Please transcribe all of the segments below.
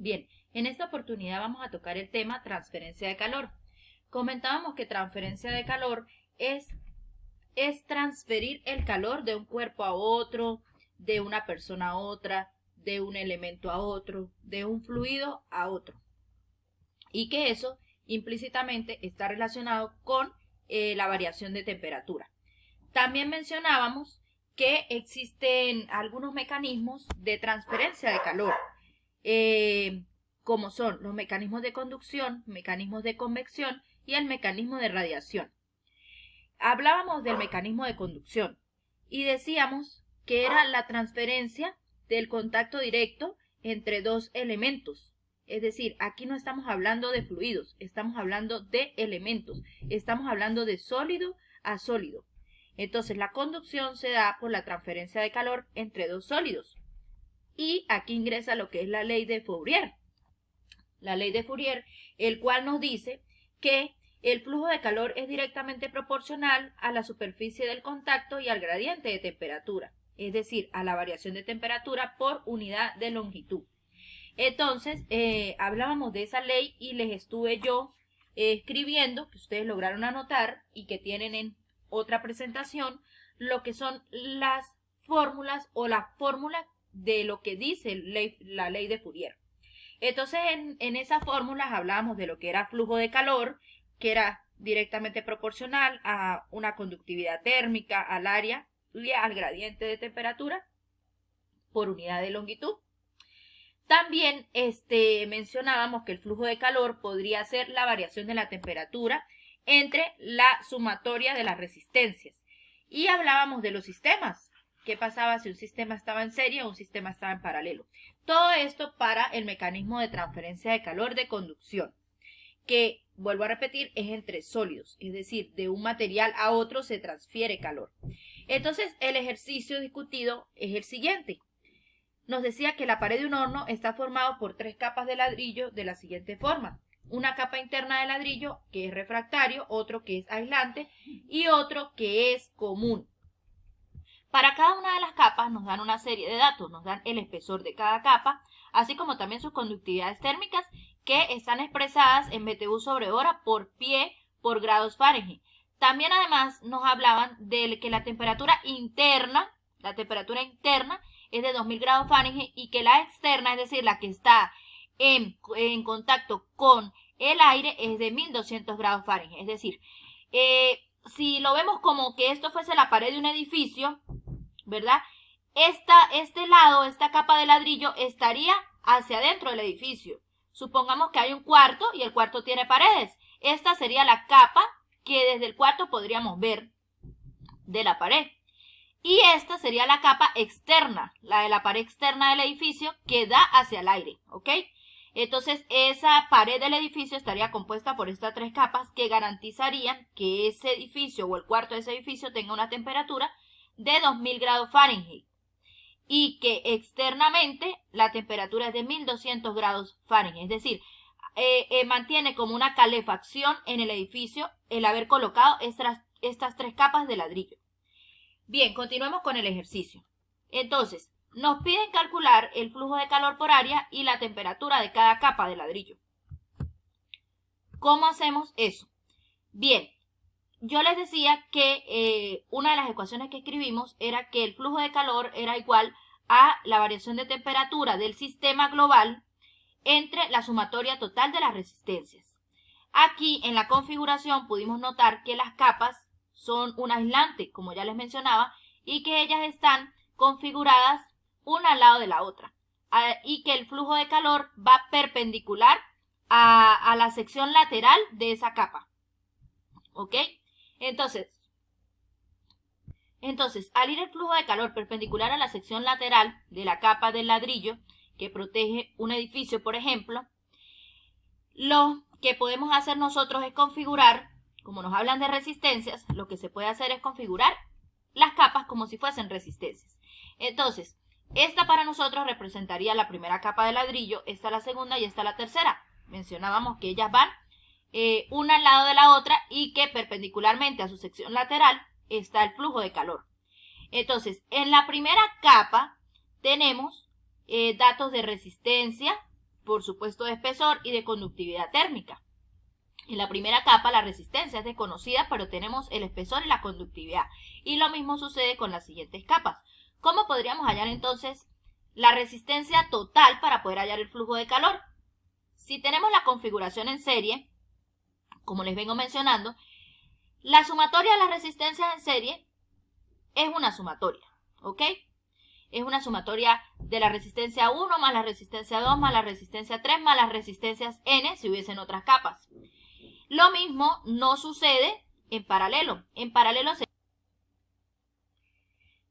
Bien, en esta oportunidad vamos a tocar el tema transferencia de calor. Comentábamos que transferencia de calor es transferir el calor de un cuerpo a otro, de una persona a otra, de un elemento a otro, de un fluido a otro. Y que eso implícitamente está relacionado con la variación de temperatura. También mencionábamos que existen algunos mecanismos de transferencia de calor, como son los mecanismos de conducción, mecanismos de convección y el mecanismo de radiación. Hablábamos del mecanismo de conducción y decíamos que era la transferencia del contacto directo entre dos elementos. Es decir, aquí no estamos hablando de fluidos, estamos hablando de elementos, estamos hablando de sólido a sólido. Entonces, la conducción se da por la transferencia de calor entre dos sólidos. Y aquí ingresa lo que es la ley de Fourier. La ley de Fourier, el cual nos dice que el flujo de calor es directamente proporcional a la superficie del contacto y al gradiente de temperatura, es decir, a la variación de temperatura por unidad de longitud. Entonces, hablábamos de esa ley y les estuve yo escribiendo, que ustedes lograron anotar y que tienen en otra presentación, lo que son las fórmulas o la fórmula de lo que dice la ley de Fourier. Entonces, en esas fórmulas hablábamos de lo que era flujo de calor, que era directamente proporcional a una conductividad térmica, al área y al gradiente de temperatura por unidad de longitud. También mencionábamos que el flujo de calor podría ser la variación de la temperatura entre la sumatoria de las resistencias. Y hablábamos de los sistemas. ¿Qué pasaba si un sistema estaba en serie o un sistema estaba en paralelo? Todo esto para el mecanismo de transferencia de calor de conducción, que, vuelvo a repetir, es entre sólidos, es decir, de un material a otro se transfiere calor. Entonces, el ejercicio discutido es el siguiente. Nos decía que la pared de un horno está formado por 3 capas de ladrillo de la siguiente forma. Una capa interna de ladrillo que es refractario, otro que es aislante y otro que es común. Para cada una de las capas nos dan una serie de datos, nos dan el espesor de cada capa, así como también sus conductividades térmicas que están expresadas en BTU sobre hora por pie por grados Fahrenheit. También además nos hablaban de que la temperatura interna es de 2000 grados Fahrenheit y que la externa, es decir, la que está en contacto con el aire, es de 1200 grados Fahrenheit. Es decir, si lo vemos como que esto fuese la pared de un edificio, ¿verdad? Esta capa de ladrillo estaría hacia adentro del edificio. Supongamos que hay un cuarto y el cuarto tiene paredes. Esta sería la capa que desde el cuarto podríamos ver de la pared. Y esta sería la capa externa, la de la pared externa del edificio que da hacia el aire, ¿ok? Entonces, esa pared del edificio estaría compuesta por estas 3 capas que garantizarían que ese edificio o el cuarto de ese edificio tenga una temperatura de 2000 grados Fahrenheit y que externamente la temperatura es de 1200 grados Fahrenheit, es decir, mantiene como una calefacción en el edificio el haber colocado estas 3 capas de ladrillo. Bien, continuemos con el ejercicio. Entonces, nos piden calcular el flujo de calor por área y la temperatura de cada capa de ladrillo. ¿Cómo hacemos eso? Bien, yo les decía que una de las ecuaciones que escribimos era que el flujo de calor era igual a la variación de temperatura del sistema global entre la sumatoria total de las resistencias. Aquí en la configuración pudimos notar que las capas son un aislante, como ya les mencionaba, y que ellas están configuradas una al lado de la otra, y que el flujo de calor va perpendicular a la sección lateral de esa capa. ¿Ok? Entonces, al ir el flujo de calor perpendicular a la sección lateral de la capa del ladrillo que protege un edificio, por ejemplo, lo que podemos hacer nosotros es configurar, como nos hablan de resistencias, lo que se puede hacer es configurar las capas como si fuesen resistencias. Entonces, esta para nosotros representaría la primera capa de ladrillo, esta la segunda y esta la tercera. Mencionábamos que ellas van una al lado de la otra y que perpendicularmente a su sección lateral está el flujo de calor. Entonces, en la primera capa tenemos datos de resistencia por supuesto, de espesor y de conductividad térmica. En la primera capa la resistencia es desconocida, pero tenemos el espesor y la conductividad. Y lo mismo sucede con las siguientes capas. ¿Cómo podríamos hallar entonces la resistencia total para poder hallar el flujo de calor? Si tenemos la configuración en serie, como les vengo mencionando, la sumatoria de las resistencias en serie es una sumatoria, ¿ok? Es una sumatoria de la resistencia 1 más la resistencia 2 más la resistencia 3 más las resistencias N si hubiesen otras capas. Lo mismo no sucede en paralelo. En paralelo se...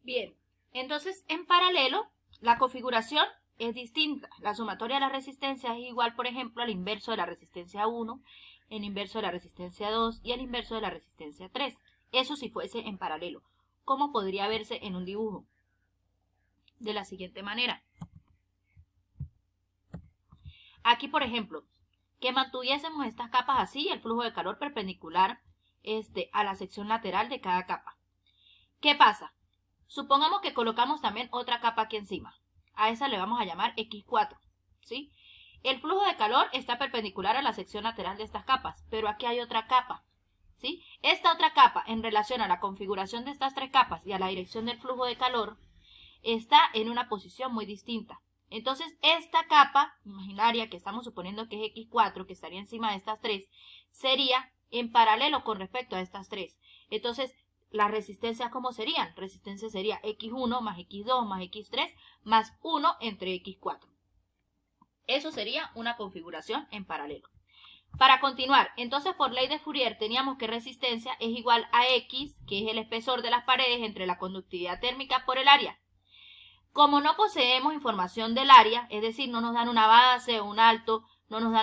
Bien, entonces en paralelo la configuración es distinta. La sumatoria de las resistencias es igual, por ejemplo, al inverso de la resistencia 1, el inverso de la resistencia 2 y el inverso de la resistencia 3. Eso si fuese en paralelo. ¿Cómo podría verse en un dibujo? De la siguiente manera. Aquí, por ejemplo, que mantuviésemos estas capas así, el flujo de calor perpendicular a la sección lateral de cada capa. ¿Qué pasa? Supongamos que colocamos también otra capa aquí encima. A esa le vamos a llamar X4, ¿sí? El flujo de calor está perpendicular a la sección lateral de estas capas, pero aquí hay otra capa, ¿sí? Esta otra capa, en relación a la configuración de estas tres capas y a la dirección del flujo de calor, está en una posición muy distinta. Entonces, esta capa imaginaria que estamos suponiendo que es X4, que estaría encima de estas tres, sería en paralelo con respecto a estas tres. Entonces, las resistencias, ¿cómo serían? Resistencia sería X1 más X2 más X3 más 1 entre X4. Eso sería una configuración en paralelo. Para continuar, entonces por ley de Fourier teníamos que resistencia es igual a X, que es el espesor de las paredes entre la conductividad térmica por el área. Como no poseemos información del área, es decir, no nos dan una base o un alto, no nos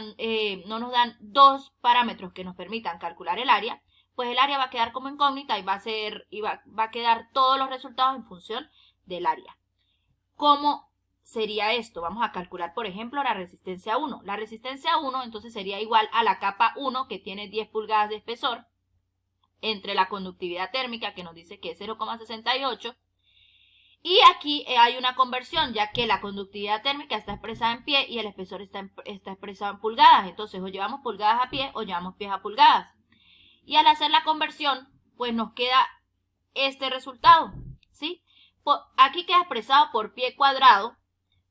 dan dos parámetros que nos permitan calcular el área, pues el área va a quedar como incógnita y va a quedar todos los resultados en función del área. ¿Cómo sería esto? Vamos a calcular, por ejemplo, la resistencia 1. La resistencia 1 entonces sería igual a la capa 1, que tiene 10 pulgadas de espesor, entre la conductividad térmica, que nos dice que es 0,68, y aquí hay una conversión, ya que la conductividad térmica está expresada en pie y el espesor está expresado en pulgadas. Entonces, o llevamos pulgadas a pie o llevamos pies a pulgadas. Y al hacer la conversión, pues nos queda este resultado, ¿sí? Aquí queda expresado por pie cuadrado,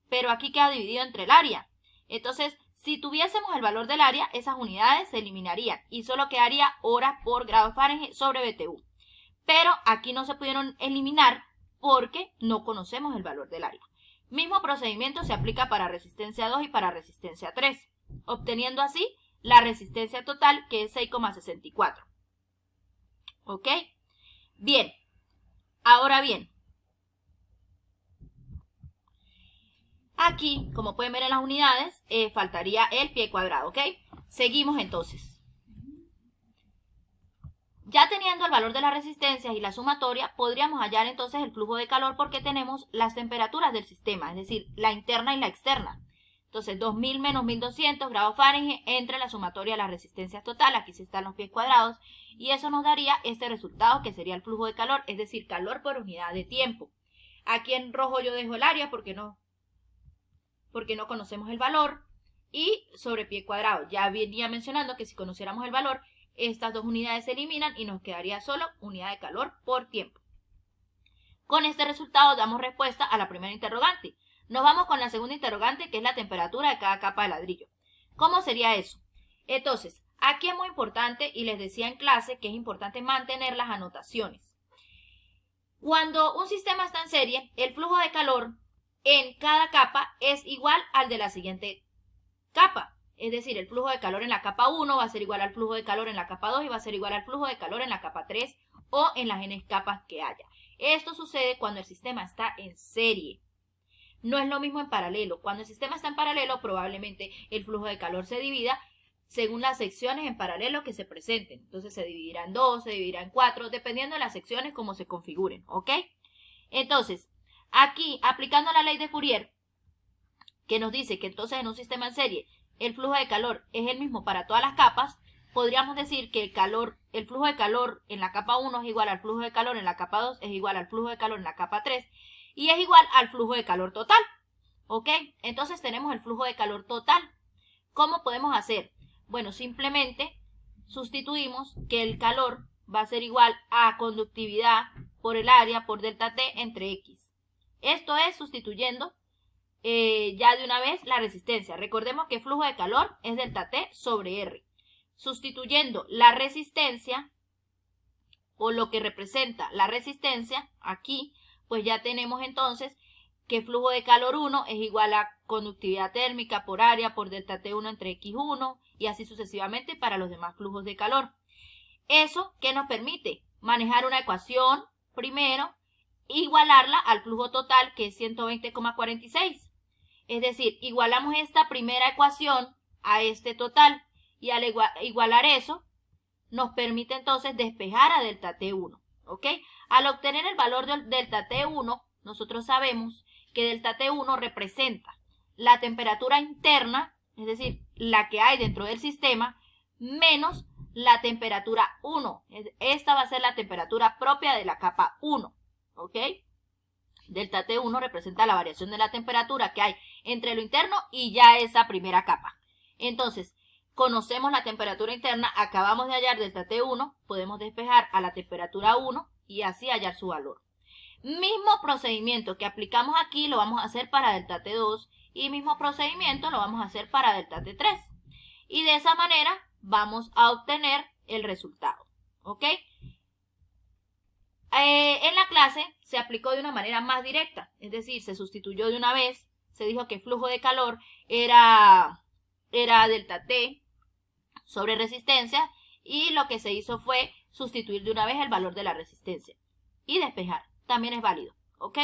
pero aquí queda dividido entre el área. Entonces, si tuviésemos el valor del área, esas unidades se eliminarían y solo quedaría horas por grado Fahrenheit sobre BTU. Pero aquí no se pudieron eliminar porque no conocemos el valor del área. Mismo procedimiento se aplica para resistencia 2 y para resistencia 3, obteniendo así la resistencia total, que es 6,64. ¿Ok? Bien. Ahora bien, aquí, como pueden ver en las unidades, faltaría el pie cuadrado, ¿ok? Seguimos entonces. Ya teniendo el valor de las resistencias y la sumatoria, podríamos hallar entonces el flujo de calor porque tenemos las temperaturas del sistema, es decir, la interna y la externa. Entonces, 2000 menos 1200 grados Fahrenheit entre la sumatoria de las resistencias total, aquí sí están los pies cuadrados, y eso nos daría este resultado que sería el flujo de calor, es decir, calor por unidad de tiempo. Aquí en rojo yo dejo el área porque no conocemos el valor, y sobre pie cuadrado. Ya venía mencionando que si conociéramos el valor, estas dos unidades se eliminan y nos quedaría solo unidad de calor por tiempo. Con este resultado damos respuesta a la primera interrogante. Nos vamos con la segunda interrogante, que es la temperatura de cada capa de ladrillo. ¿Cómo sería eso? Entonces, aquí es muy importante, y les decía en clase que es importante mantener las anotaciones. Cuando un sistema está en serie, el flujo de calor en cada capa es igual al de la siguiente capa. Es decir, el flujo de calor en la capa 1 va a ser igual al flujo de calor en la capa 2 y va a ser igual al flujo de calor en la capa 3 o en las n capas que haya. Esto sucede cuando el sistema está en serie. No es lo mismo en paralelo. Cuando el sistema está en paralelo, probablemente el flujo de calor se divida según las secciones en paralelo que se presenten. Entonces se dividirá en 2, se dividirá en 4, dependiendo de las secciones como se configuren, ¿ok? Entonces, aquí, aplicando la ley de Fourier, que nos dice que entonces en un sistema en serie el flujo de calor es el mismo para todas las capas, podríamos decir que el flujo de calor en la capa 1 es igual al flujo de calor en la capa 2, es igual al flujo de calor en la capa 3 y es igual al flujo de calor total. ¿Ok? Entonces tenemos el flujo de calor total. ¿Cómo podemos hacer? Bueno, simplemente sustituimos que el calor va a ser igual a conductividad por el área por delta T entre X. Esto es sustituyendo ya de una vez la resistencia. Recordemos que el flujo de calor es delta T sobre R. Sustituyendo la resistencia o lo que representa la resistencia aquí, pues ya tenemos entonces que flujo de calor 1 es igual a conductividad térmica por área por delta T1 entre X1 y así sucesivamente para los demás flujos de calor. Eso que nos permite manejar una ecuación primero, igualarla al flujo total que es 120,46. Es decir, igualamos esta primera ecuación a este total y al igualar eso nos permite entonces despejar a delta T1. ¿Ok? Al obtener el valor del delta T1, nosotros sabemos que delta T1 representa la temperatura interna, es decir, la que hay dentro del sistema, menos la temperatura 1. Esta va a ser la temperatura propia de la capa 1. ¿Ok? Delta T1 representa la variación de la temperatura que hay entre lo interno y ya esa primera capa. Entonces, conocemos la temperatura interna, acabamos de hallar delta T1, podemos despejar a la temperatura 1 y así hallar su valor. Mismo procedimiento que aplicamos aquí lo vamos a hacer para delta T2 y mismo procedimiento lo vamos a hacer para delta T3. Y de esa manera vamos a obtener el resultado. ¿Ok? En la clase se aplicó de una manera más directa, es decir, se sustituyó de una vez, se dijo que el flujo de calor era delta T sobre resistencia y lo que se hizo fue sustituir de una vez el valor de la resistencia y despejar. También es válido, ¿ok?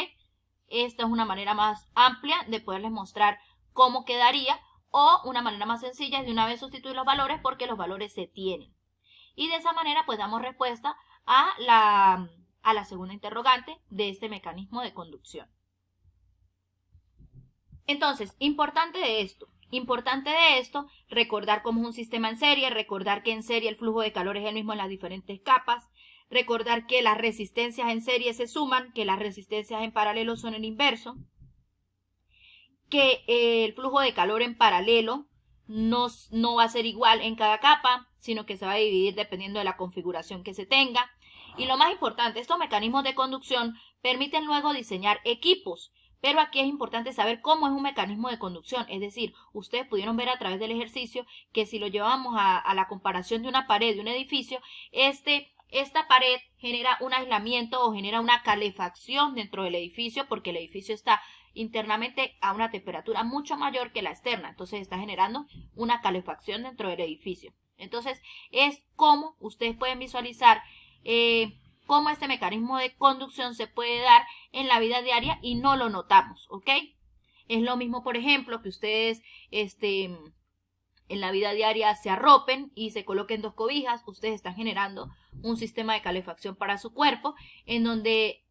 Esta es una manera más amplia de poderles mostrar cómo quedaría o una manera más sencilla es de una vez sustituir los valores porque los valores se tienen. Y de esa manera pues damos respuesta a la segunda interrogante de este mecanismo de conducción. Entonces, importante de esto, recordar cómo es un sistema en serie, recordar que en serie el flujo de calor es el mismo en las diferentes capas, recordar que las resistencias en serie se suman, que las resistencias en paralelo son el inverso, que el flujo de calor en paralelo no va a ser igual en cada capa, sino que se va a dividir dependiendo de la configuración que se tenga. Y lo más importante, estos mecanismos de conducción permiten luego diseñar equipos, pero aquí es importante saber cómo es un mecanismo de conducción, es decir, ustedes pudieron ver a través del ejercicio que si lo llevamos a la comparación de una pared de un edificio, esta pared genera un aislamiento o genera una calefacción dentro del edificio porque el edificio está internamente a una temperatura mucho mayor que la externa, entonces está generando una calefacción dentro del edificio. Entonces es como ustedes pueden visualizar cómo este mecanismo de conducción se puede dar en la vida diaria y no lo notamos, ¿ok? Es lo mismo, por ejemplo, que ustedes en la vida diaria se arropen y se coloquen 2 cobijas, ustedes están generando un sistema de calefacción para su cuerpo en donde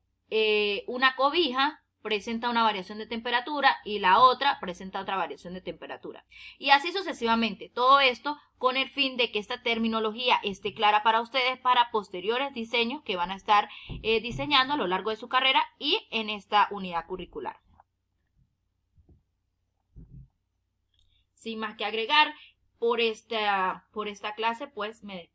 una cobija presenta una variación de temperatura y la otra presenta otra variación de temperatura. Y así sucesivamente. Todo esto con el fin de que esta terminología esté clara para ustedes para posteriores diseños que van a estar diseñando a lo largo de su carrera y en esta unidad curricular. Sin más que agregar, por esta clase, pues me despido.